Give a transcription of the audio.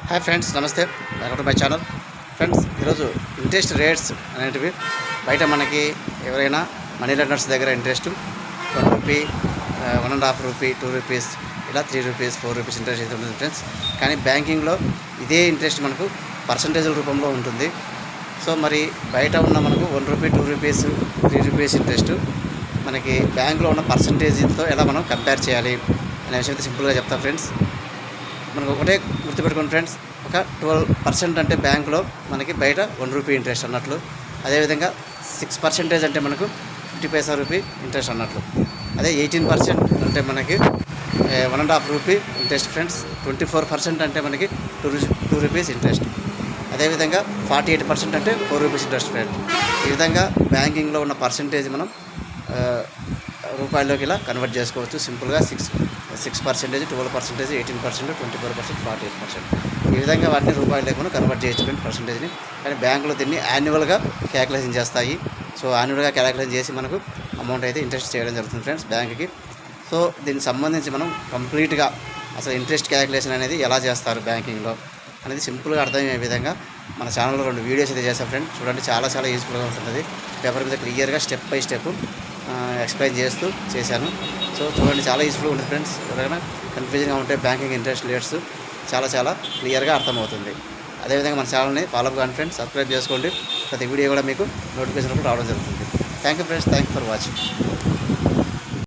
Hi friends, నమస్తే. Welcome to my channel. Friends, ఈరోజు interest rates అనేటివి బయట మనకి ఎవరైనా మనీ లెండర్స్ దగ్గర ఇంట్రెస్ట్ 1 రూపీ, 1.5 రూపీ, 2 రూపీస్, ఇలా 3 రూపీస్, 4 రూపీస్ ఇంట్రెస్ట్ అయితే ఉంటుంది ఫ్రెండ్స్. కానీ బ్యాంకింగ్లో ఇదే ఇంట్రెస్ట్ మనకు పర్సంటేజ్ల రూపంలో ఉంటుంది. సో మరి బయట ఉన్న మనకు 1 రూపీ, 2 రూపీస్, 3 రూపీస్ ఇంట్రెస్ట్ మనకి బ్యాంకులో ఉన్న పర్సంటేజ్తో ఎలా మనం కంపేర్ చేయాలి అనే విషయం అయితే సింపుల్గా చెప్తాం ఫ్రెండ్స్. మనకు ఒకటే గుర్తుపెట్టుకోండి ఫ్రెండ్స్, ఒక 12% అంటే బ్యాంకులో మనకి బయట 1 రూపీ ఇంట్రెస్ట్ అన్నట్లు. అదేవిధంగా 6% అంటే మనకు 50 పైసా రూపీ ఇంట్రెస్ట్ అన్నట్లు. అదే 18% అంటే మనకి 1.5 రూపీ ఇంట్రెస్ట్ ఫ్రెండ్స్. 24% అంటే మనకి 2 రూపీస్ ఇంట్రెస్ట్. అదేవిధంగా 48% అంటే 4 రూపీస్ ఇంట్రెస్ట్ ఫ్రెండ్స్. ఈ విధంగా బ్యాంకింగ్లో ఉన్న పర్సంటేజ్ మనం రూపాయల్లోకి ఇలా కన్వర్ట్ చేసుకోవచ్చు సింపుల్గా. 6%, 12%, 18%, 24%, 48%. ఈ విధంగా వాటిని రూపాయలకి మనం కన్వర్ట్ చేయొచ్చు పర్సంటేజ్ని. కానీ బ్యాంకులో దీన్ని యాన్యువల్గా క్యాలిక్యులేషన్ చేస్తాయి. సో యాన్యువల్గా క్యాలిక్యులేషన్ చేసి మనకు అమౌంట్ అయితే ఇంట్రెస్ట్ చేయడం జరుగుతుంది ఫ్రెండ్స్ బ్యాంకుకి. సో దీనికి సంబంధించి మనం కంప్లీట్గా అసలు ఇంట్రెస్ట్ క్యాలిక్యులేషన్ అనేది ఎలా చేస్తారు బ్యాంకింగ్లో అనేది సింపుల్గా అర్థమయ్యే విధంగా మన ఛానల్లో 2 వీడియోస్ అయితే చేస్తాం ఫ్రెండ్. చూడండి, చాలా యూజ్ఫుల్గా ఉంటుంది. పేపర్ మీద క్లియర్గా స్టెప్ బై స్టెప్ ఎక్స్ప్లెయిన్ చేస్తూ చేశాను. సో చూడండి, చాలా యూజ్ఫుల్గా ఉంటుంది ఫ్రెండ్స్. ఎవరైనా కన్ఫ్యూజన్గా ఉంటే బ్యాంకింగ్ ఇంట్రెస్ట్ రేట్స్ చాలా క్లియర్గా అర్థమవుతుంది. అదేవిధంగా మన ఛానల్ని ఫాలో అప్ కానీ ఫ్రెండ్స్, సబ్స్క్రైబ్ చేసుకోండి. ప్రతి వీడియో కూడా మీకు నోటిఫికేషన్ రావడం జరుగుతుంది. Thank you friends, thank you for watching.